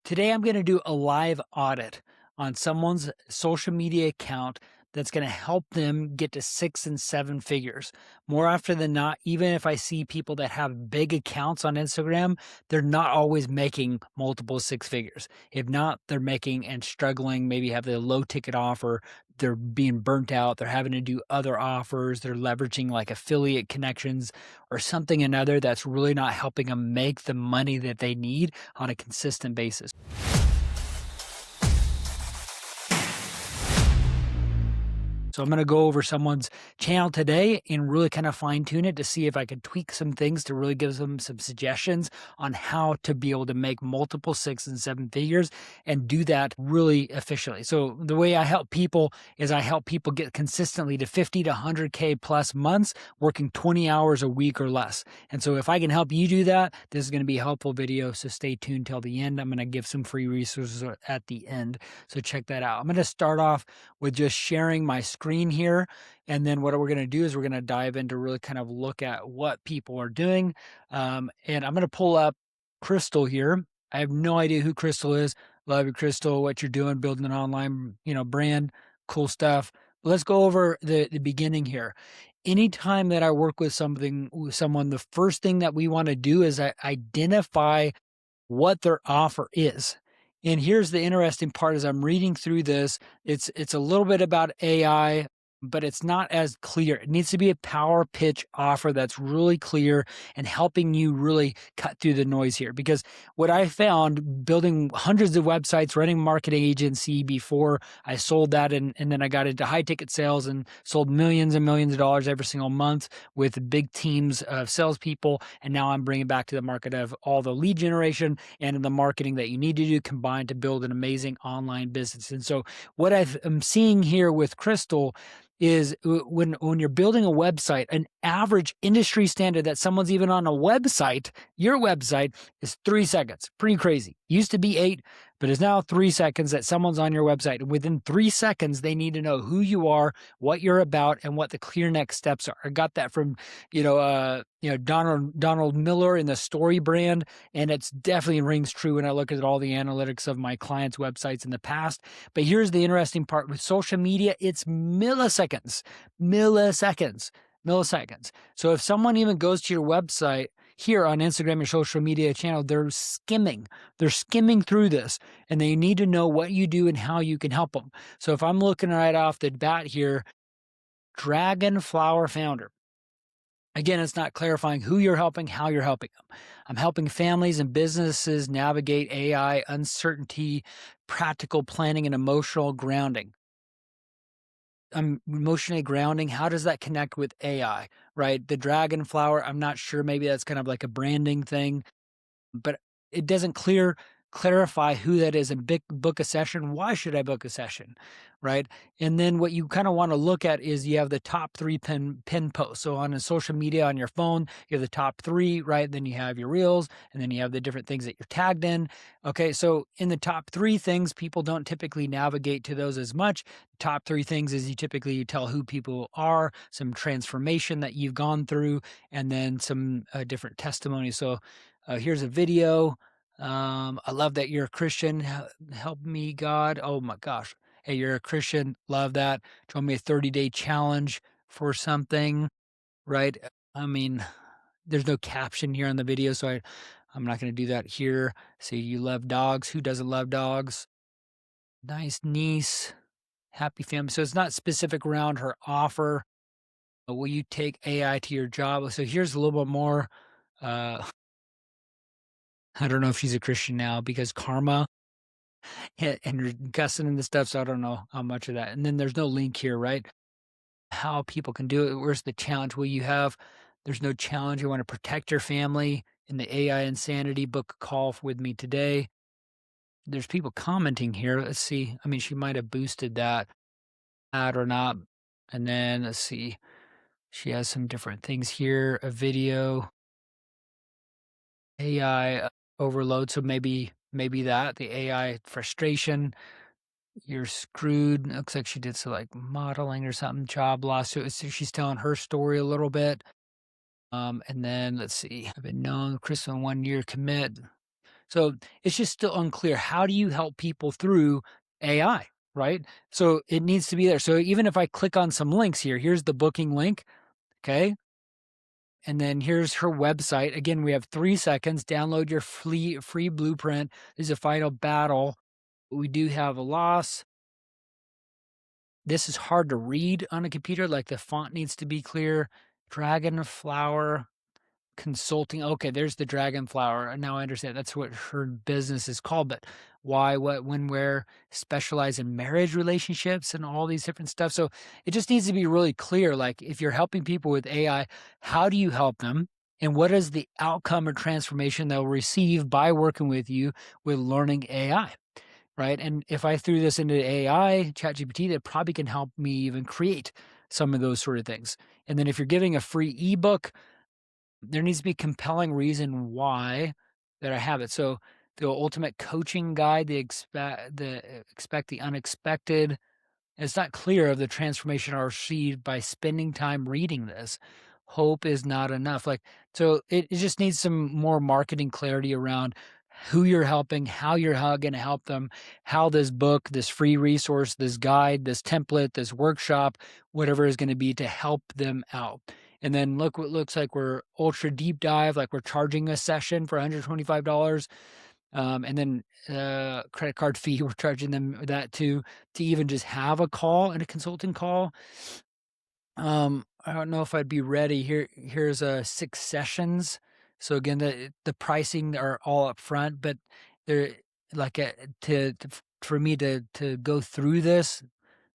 Today, I'm going to do a live audit on someone's social media account that's going to help them get to 6 and 7 figures. More often than not, even if I see people that have big accounts on Instagram, they're not always making multiple 6 figures. If not, they're making and struggling, maybe have the low ticket offer. They're being burnt out. They're having to do other offers. They're leveraging like affiliate connections or something another that's really not helping them make the money that they need on a consistent basis. So I'm going to go over someone's channel today and really kind of fine tune it to see if I can tweak some things to really give them some suggestions on how to be able to make multiple 6 and 7 figures and do that really efficiently. So the way I help people is I help people get consistently to 50 to 100K plus months working 20 hours a week or less. And so if I can help you do that, this is going to be a helpful video. So stay tuned till the end. I'm going to give some free resources at the end. So check that out. I'm going to start off with just sharing my screen here. And then what we're going to do is we're going to dive into really kind of look at what people are doing. And I'm going to pull up Crystal here. I have no idea who Crystal is. Love you, Crystal, what you're doing, building an online, brand, cool stuff. But let's go over the beginning here. Anytime that I work with someone, the first thing that we want to do is identify what their offer is. And here's the interesting part as I'm reading through this, it's a little bit about AI, but it's not as clear. It needs to be a power pitch offer that's really clear and helping you really cut through the noise here. Because what I found building hundreds of websites, running a marketing agency before I sold that, and then I got into high ticket sales and sold millions and millions of dollars every single month with big teams of salespeople. And now I'm bringing back to the market of all the lead generation and the marketing that you need to do combined to build an amazing online business. And so what I'm seeing here with Crystal is when you're building a website, an average industry standard that someone's even on a website, your website, is 3 seconds. Pretty crazy. Used to be 8, but it's now 3 seconds that someone's on your website. And within 3 seconds, they need to know who you are, what you're about, and what the clear next steps are. I got that from, Donald Miller in the Story brand, and it's definitely rings true when I look at all the analytics of my clients' websites in the past. But here's the interesting part with social media: it's milliseconds. So if someone even goes to your website here on Instagram, your social media channel, they're skimming through this, and they need to know what you do and how you can help them. So if I'm looking right off the bat here, Dragon Flower founder. Again, it's not clarifying who you're helping, how you're helping them. I'm helping families and businesses navigate AI, uncertainty, practical planning, and emotional grounding. I'm emotionally grounding. How does that connect with AI, right? The dragon flower, I'm not sure. Maybe that's kind of like a branding thing, but it doesn't clarify who that is and book a session. Why should I book a session, right? And then what you kind of want to look at is you have the top 3 pin posts. So on a social media on your phone, you have the top 3, right? Then you have your reels, and then you have the different things that you're tagged in. Okay, so in the top 3 things, people don't typically navigate to those as much. Top 3 things is you tell who people are, some transformation that you've gone through, and then some different testimonies. So here's a video. I love that you're a Christian. Help me, God. Oh my gosh. Hey, you're a Christian. Love that. Show me a 30-day challenge for something, right? I mean, there's no caption here on the video, so I'm not going to do that here. See, you love dogs. Who doesn't love dogs? Nice niece. Happy family. So it's not specific around her offer. Will you take AI to your job? So here's a little bit more. I don't know if she's a Christian now because karma and you're cussing and the stuff. So I don't know how much of that. And then there's no link here, right? How people can do it. Where's the challenge? There's no challenge. You want to protect your family in the AI insanity. Book a call with me today. There's people commenting here. Let's see. I mean, she might have boosted that ad or not. And then let's see. She has some different things here. A video, AI overload. So maybe that the AI frustration. You're screwed. Looks like she did some like modeling or something, job loss. So she's telling her story a little bit. And then let's see. I've been known Chris on 1 year commit. So it's just still unclear. How do you help people through AI, right? So it needs to be there. So even if I click on some links here, here's the booking link, okay? And then here's her website. Again, we have 3 seconds. Download your free blueprint. This is a final battle. We do have a loss. This is hard to read on a computer. Like the font needs to be clear. Dragonflower Consulting. Okay, there's the Dragonflower. Now I understand that's what her business is called. But why, what, when, where? Specialize in marriage relationships and all these different stuff. So it just needs to be really clear. Like if you're helping people with AI, how do you help them? And what is the outcome or transformation they'll receive by working with you with learning AI? Right. And if I threw this into AI, ChatGPT, that probably can help me even create some of those sort of things. And then if you're giving a free ebook, there needs to be a compelling reason why that I have it. So the ultimate coaching guide, expect the unexpected. It's not clear of the transformation I received by spending time reading this. Hope is not enough. Like, so it just needs some more marketing clarity around who you're helping, how you're going to help them, how this book, this free resource, this guide, this template, this workshop, whatever is going to be to help them out. And then look what looks like we're ultra deep dive, like we're charging a session for $125. And then credit card fee, we're charging them that too, to even just have a call and a consulting call. I don't know if I'd be ready. Here's 6 sessions. So again, the pricing are all up front, but they're like for me to go through this,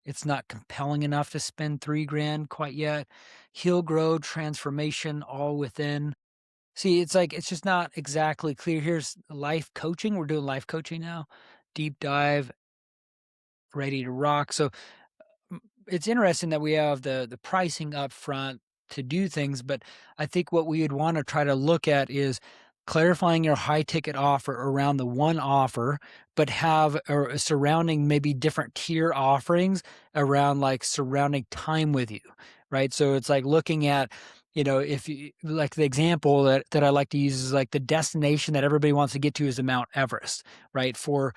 it's not compelling enough to spend $3,000 quite yet. Heal, grow, transformation, all within. See, it's like, it's just not exactly clear. Here's life coaching. We're doing life coaching now. Deep dive, ready to rock. So it's interesting that we have the pricing up front to do things, but I think what we would want to try to look at is clarifying your high ticket offer around the one offer, but have or surrounding maybe different tier offerings around like surrounding time with you, right? So it's like looking at, if you like the example that I like to use is like the destination that everybody wants to get to is the Mount Everest, right? For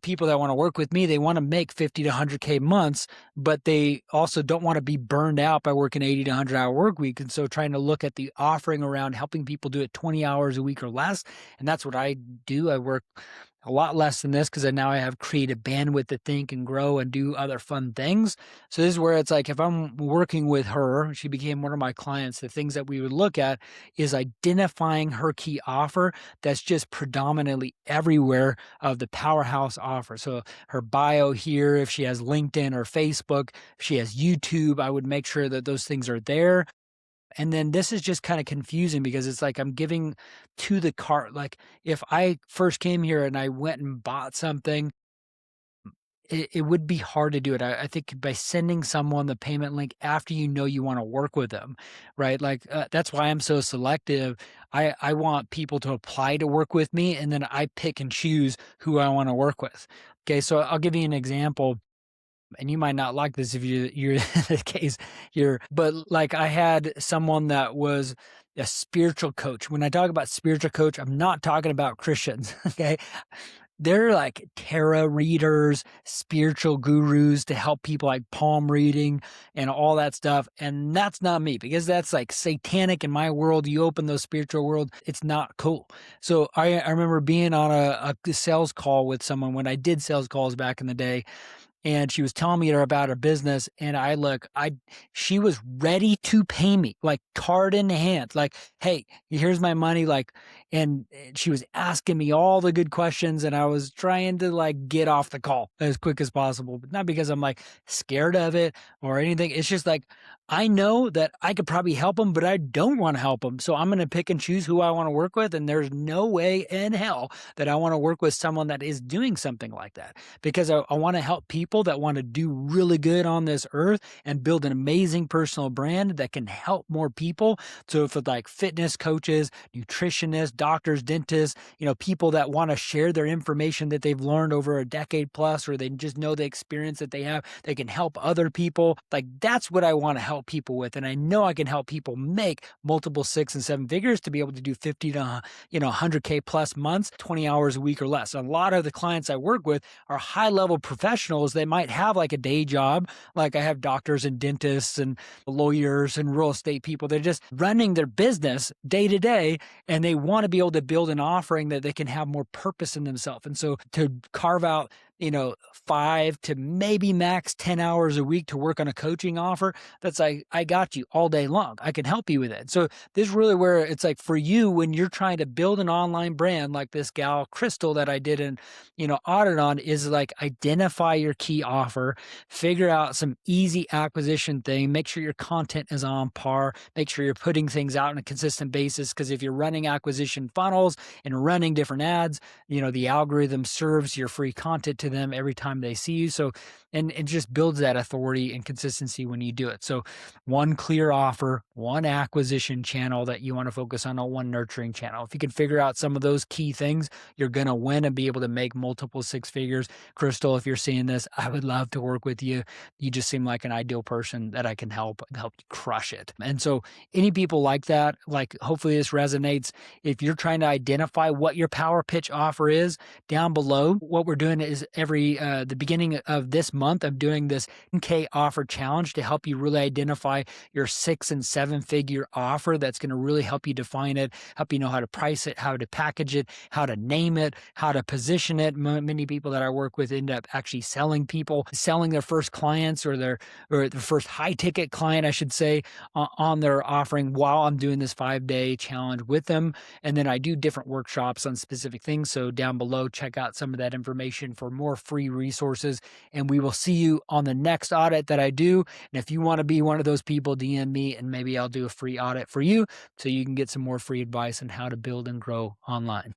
people that want to work with me, they want to make 50 to 100K months, but they also don't want to be burned out by working 80 to 100-hour work week. And so trying to look at the offering around helping people do it 20 hours a week or less. And that's what I do. I work a lot less than this because now I have creative bandwidth to think and grow and do other fun things. So this is where it's like, if I'm working with her, she became one of my clients, the things that we would look at is identifying her key offer that's just predominantly everywhere of the powerhouse offer. So her bio here, if she has LinkedIn or Facebook, if she has YouTube, I would make sure that those things are there. And then this is just kind of confusing because it's like I'm giving to the cart. Like if I first came here and I went and bought something, it would be hard to do it. I think by sending someone the payment link after you want to work with them, right? Like that's why I'm so selective. I want people to apply to work with me, and then I pick and choose who I want to work with. Okay, so I'll give you an example. And you might not like this if you're in the case but like I had someone that was a spiritual coach. When I talk about spiritual coach, I'm not talking about Christians. Okay. They're like tarot readers, spiritual gurus to help people like palm reading and all that stuff. And that's not me because that's like satanic in my world. You open those spiritual world, it's not cool. So I remember being on a sales call with someone when I did sales calls back in the day. And she was telling me about her business, and she was ready to pay me, like card in hand, like, hey, here's my money, like, and she was asking me all the good questions, and I was trying to like get off the call as quick as possible, but not because I'm like scared of it or anything. It's just like, I know that I could probably help them, but I don't want to help them. So I'm going to pick and choose who I want to work with. And there's no way in hell that I want to work with someone that is doing something like that, because I want to help people that want to do really good on this earth and build an amazing personal brand that can help more people. So if it's like fitness coaches, nutritionists, doctors, dentists, people that want to share their information that they've learned over a decade plus, or they just know the experience that they have. They can help other people. Like, that's what I want to help people with. And I know I can help people make multiple 6 and 7 figures to be able to do 50 to 100K plus months, 20 hours a week or less. A lot of the clients I work with are high level professionals. They might have like a day job. Like, I have doctors and dentists and lawyers and real estate people. They're just running their business day to day, and they want to be able to build an offering that they can have more purpose in themselves. And so to carve out 5 to maybe max 10 hours a week to work on a coaching offer, that's like, I got you all day long. I can help you with it. So this is really where it's like, for you, when you're trying to build an online brand, like this gal Crystal that I did an audit on, is like, identify your key offer, figure out some easy acquisition thing, make sure your content is on par, make sure you're putting things out on a consistent basis. Because if you're running acquisition funnels and running different ads, the algorithm serves your free content to them every time they see you. So, and it just builds that authority and consistency when you do it. So one clear offer, one acquisition channel that you want to focus on, one nurturing channel. If you can figure out some of those key things, you're going to win and be able to make multiple 6 figures. Crystal, if you're seeing this, I would love to work with you. You just seem like an ideal person that I can help you crush it. And so any people like that, like, hopefully this resonates. If you're trying to identify what your power pitch offer is, down below, what we're doing is the beginning of this month, I'm doing this 10K offer challenge to help you really identify your 6 and 7 figure offer. That's going to really help you define it, help you know how to price it, how to package it, how to name it, how to position it. Many people that I work with end up actually selling their first clients or their first high ticket client, I should say, on their offering while I'm doing this 5-day challenge with them. And then I do different workshops on specific things. So down below, check out some of that information for more free resources. And we will see you on the next audit that I do. And if you want to be one of those people, DM me and maybe I'll do a free audit for you so you can get some more free advice on how to build and grow online.